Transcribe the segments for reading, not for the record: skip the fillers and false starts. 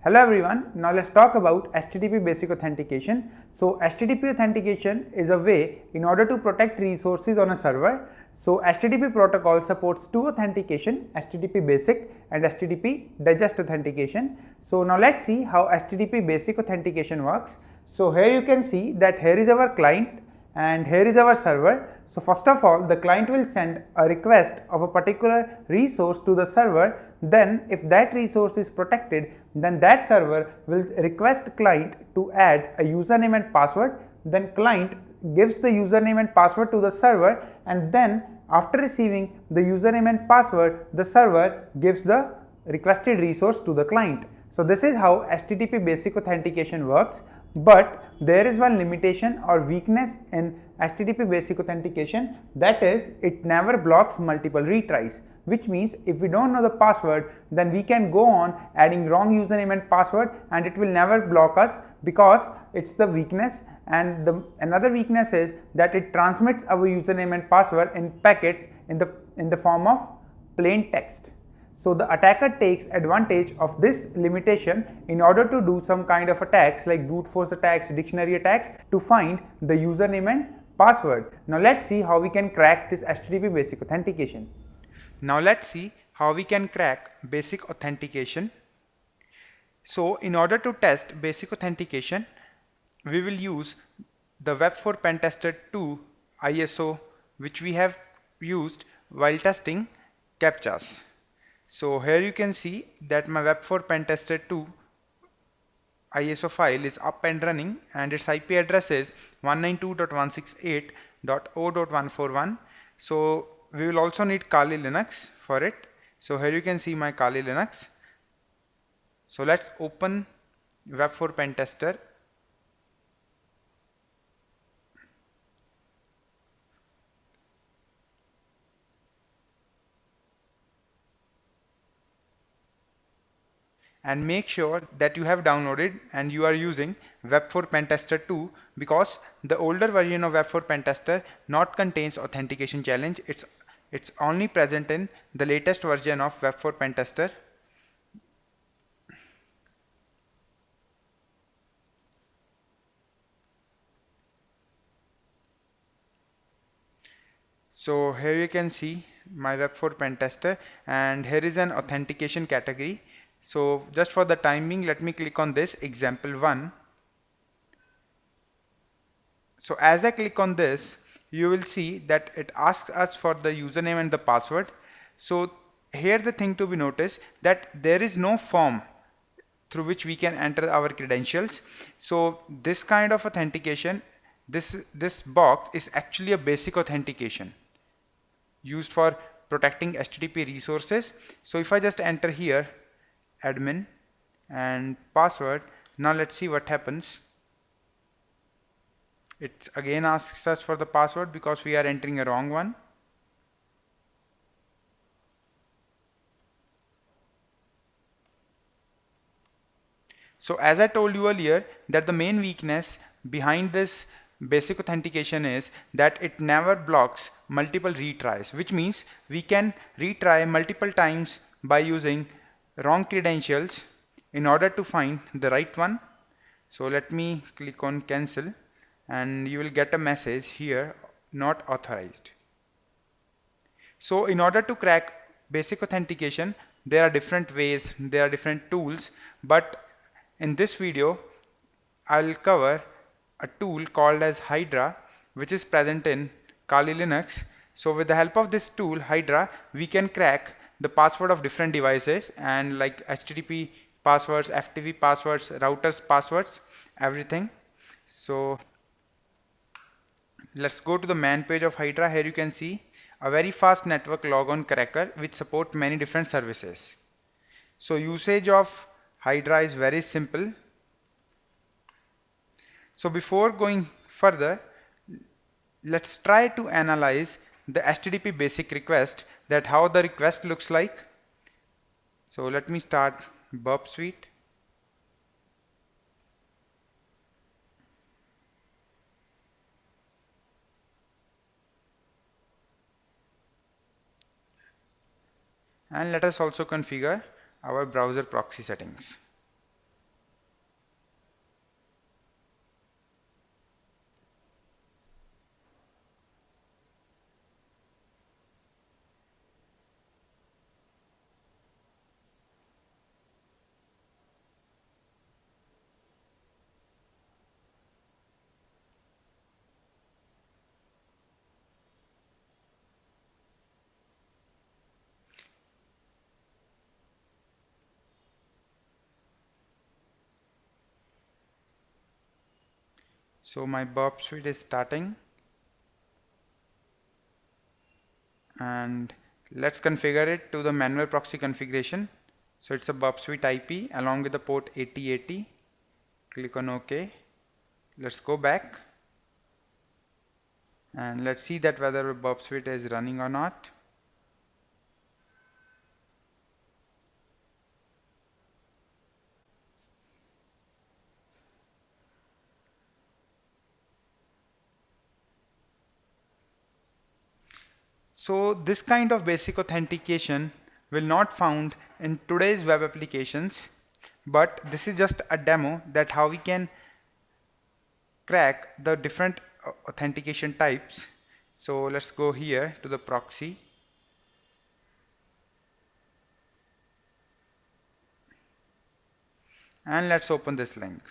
Hello everyone, now let's talk about HTTP basic authentication. So HTTP authentication is a way in order to protect resources on a server. So HTTP protocol supports two authentication, HTTP basic and HTTP digest authentication. So now let's see how HTTP basic authentication works. So here you can see that here is our client and here is our server. So first of all, the client will send a request of a particular resource to the server. Then if that resource is protected, then that server will request client to add a username and password. Then client gives the username and password to the server, and then after receiving the username and password, the server gives the requested resource to the client. So this is how HTTP basic authentication works. But there is one limitation or weakness in HTTP basic authentication, that is, it never blocks multiple retries, which means if we don't know the password, then we can go on adding wrong username and password and it will never block us, because it's the weakness. And another weakness is that it transmits our username and password in packets in the form of plain text. So the attacker takes advantage of this limitation in order to do some kind of attacks like brute force attacks, dictionary attacks, to find the username and password. Now let's see how we can crack this HTTP basic authentication. Now let's see how we can crack basic authentication. So in order to test basic authentication, we will use the Web4 Pentester 2 ISO, which we have used while testing CAPTCHAs. So here you can see that my Web4 Pentester 2 ISO file is up and running, and its IP address is 192.168.0.141. So we will also need Kali Linux for it. So here you can see my Kali Linux. So let's open Web4 Pentester. And make sure that you have downloaded and you are using Web4 Pentester 2, because the older version of Web4 Pentester not contains authentication challenge. It's only present in the latest version of Web4 Pentester. So here you can see my Web4 Pentester, and here is an authentication category. So just for the timing, let me click on this example 1. So as I click on this, you will see that it asks us for the username and the password. So here the thing to be noticed, that there is no form through which we can enter our credentials. So this kind of authentication, this box is actually a basic authentication used for protecting HTTP resources. So if I just enter here admin and password, now let's see what happens. It again asks us for the password because we are entering a wrong one. So as I told you earlier, that the main weakness behind this basic authentication is that it never blocks multiple retries, which means we can retry multiple times by using wrong credentials in order to find the right one. So let me click on cancel, and you will get a message here, not authorized. So in order to crack basic authentication, there are different ways, there are different tools, but in this video I'll cover a tool called as Hydra, which is present in Kali Linux. So with the help of this tool Hydra, we can crack the password of different devices, and like HTTP passwords, FTP passwords, routers passwords, everything. So let's go to the man page of Hydra. Here you can see a very fast network logon cracker which support many different services. So usage of Hydra is very simple. So before going further, let's try to analyze the HTTP basic request, that how the request looks like. So let me start Burp Suite. And let us also configure our browser proxy settings. So my burp suite is starting, and let's configure it to the manual proxy configuration. So it's a burp suite IP along with the port 8080. Click on OK. Let's go back and let's see that whether burp suite is running or not. So this kind of basic authentication will not found in today's web applications, but this is just a demo that how we can crack the different authentication types. So let's go here to the proxy. And let's open this link.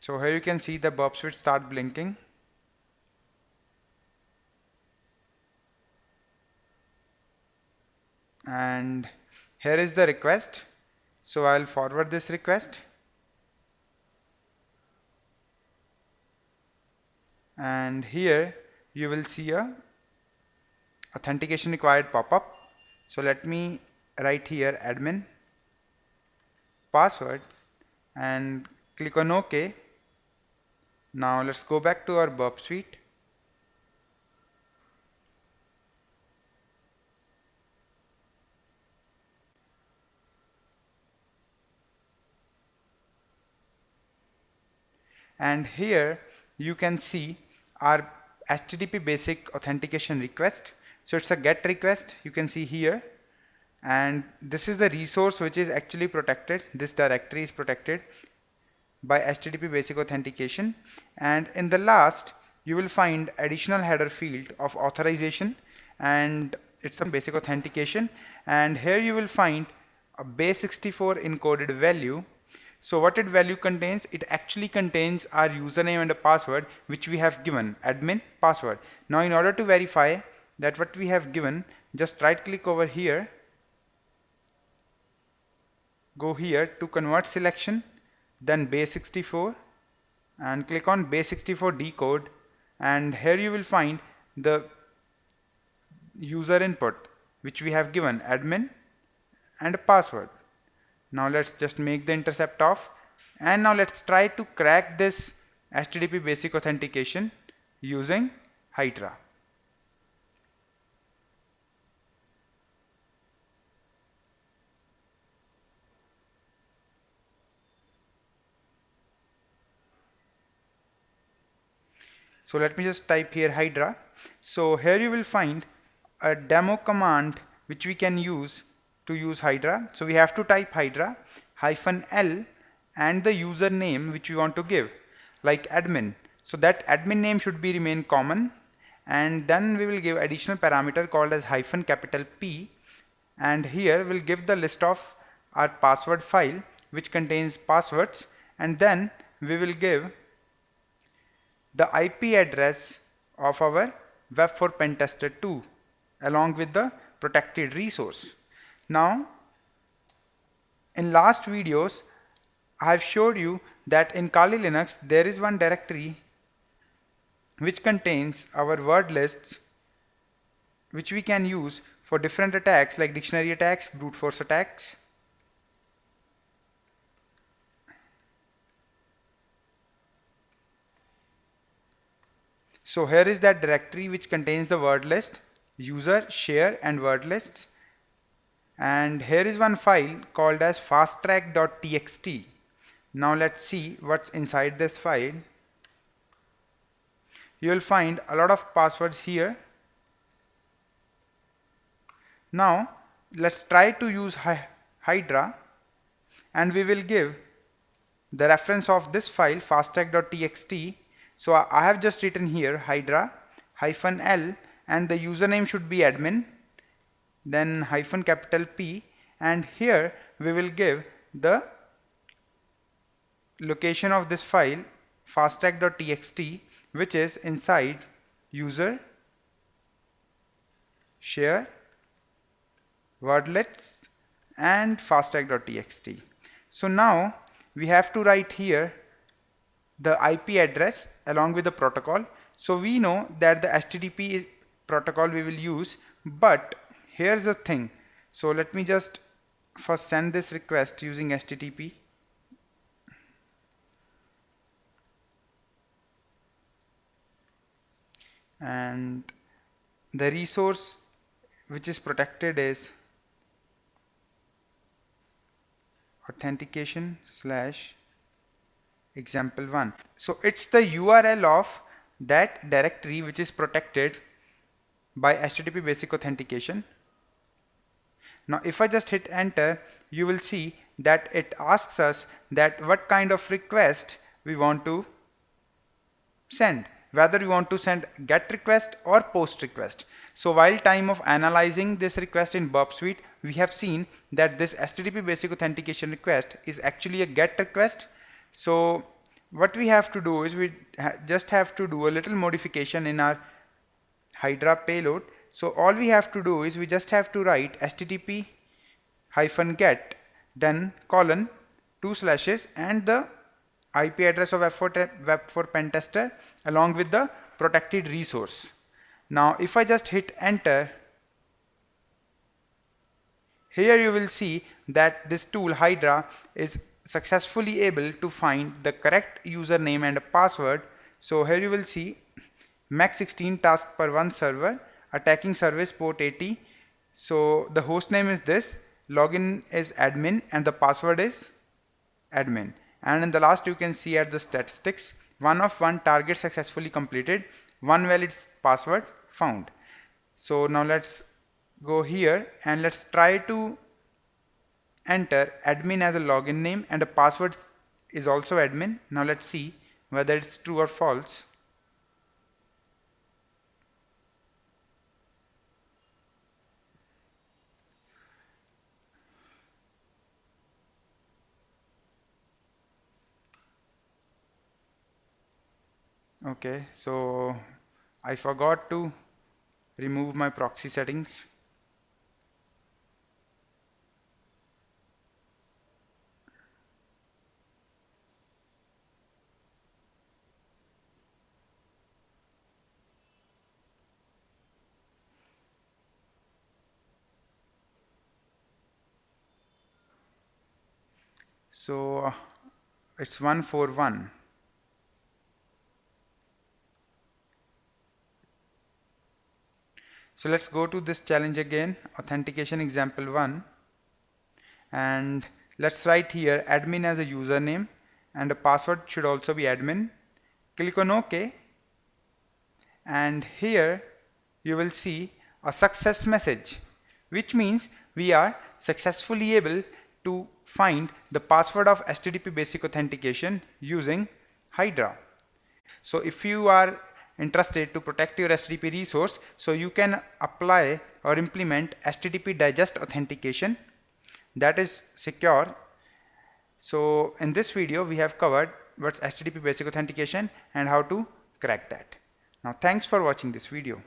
So here you can see the burp suite start blinking. And here is the request. So I'll forward this request. And here you will see a authentication required pop-up. So let me write here admin password and click on OK. Now let's go back to our burp suite. And here you can see our HTTP basic authentication request. So it's a GET request, you can see here, and this is the resource which is actually protected. This directory is protected by HTTP basic authentication, and in the last you will find additional header field of authorization, and it's a basic authentication, and here you will find a base64 encoded value. So what it value contains, it actually contains our username and a password which we have given, admin password. Now in order to verify that what we have given, just right click over here, go here to convert selection, then base64 and click on base64 decode, and here you will find the user input which we have given, admin and a password. Now let's just make the intercept off, and now let's try to crack this HTTP basic authentication using Hydra. So let me just type here Hydra. So here you will find a demo command which we can use to use Hydra. So we have to type Hydra -L and the username which we want to give, like admin. So that admin name should be remain common, and then we will give additional parameter called as -P, and here we'll give the list of our password file which contains passwords, and then we will give the IP address of our web4 pentester 2 along with the protected resource. Now in last videos I have showed you that in Kali Linux there is one directory which contains our word lists which we can use for different attacks like dictionary attacks, brute force attacks. So here is that directory which contains the word list, user, share and word lists. And here is one file called as fasttrack.txt. Now let's see what's inside this file. You will find a lot of passwords here. Now let's try to use Hydra, and we will give the reference of this file fasttrack.txt. So I have just written here Hydra -L, and the username should be admin, then -P, and here we will give the location of this file fasttrack.txt, which is inside user, share, wordlets and fasttrack.txt. So now we have to write here the IP address along with the protocol. So we know that the HTTP protocol we will use, but here's the thing. So let me just first send this request using HTTP. And the resource which is protected is authentication slash example1. So it's the URL of that directory which is protected by HTTP basic authentication. Now if I just hit enter, you will see that it asks us that what kind of request we want to send, whether we want to send get request or post request. So while time of analyzing this request in Burp Suite, we have seen that this HTTP basic authentication request is actually a get request. So what we have to do is we just have to do a little modification in our Hydra payload. So all we have to do is we just have to write HTTP -get then colon 2 slashes and the IP address of Web4 Pentester along with the protected resource. Now if I just hit enter, here you will see that this tool Hydra is successfully able to find the correct username and a password. So here you will see max 16 tasks per one server, attacking service port 80. So the host name is this, login is admin and the password is admin. And in the last you can see at the statistics, 1 of 1 target successfully completed, 1 valid password found. So now let's go here and let's try to enter admin as a login name and the password is also admin. Now let's see whether it's true or false. Okay, so I forgot to remove my proxy settings. So it's 141. So let's go to this challenge again, authentication example 1, and let's write here admin as a username and the password should also be admin. Click on OK and here you will see a success message, which means we are successfully able to find the password of HTTP basic authentication using Hydra. So if you are interested to protect your HTTP resource, so you can apply or implement HTTP digest authentication that is secure. So in this video we have covered what's HTTP basic authentication and how to crack that. Now thanks for watching this video.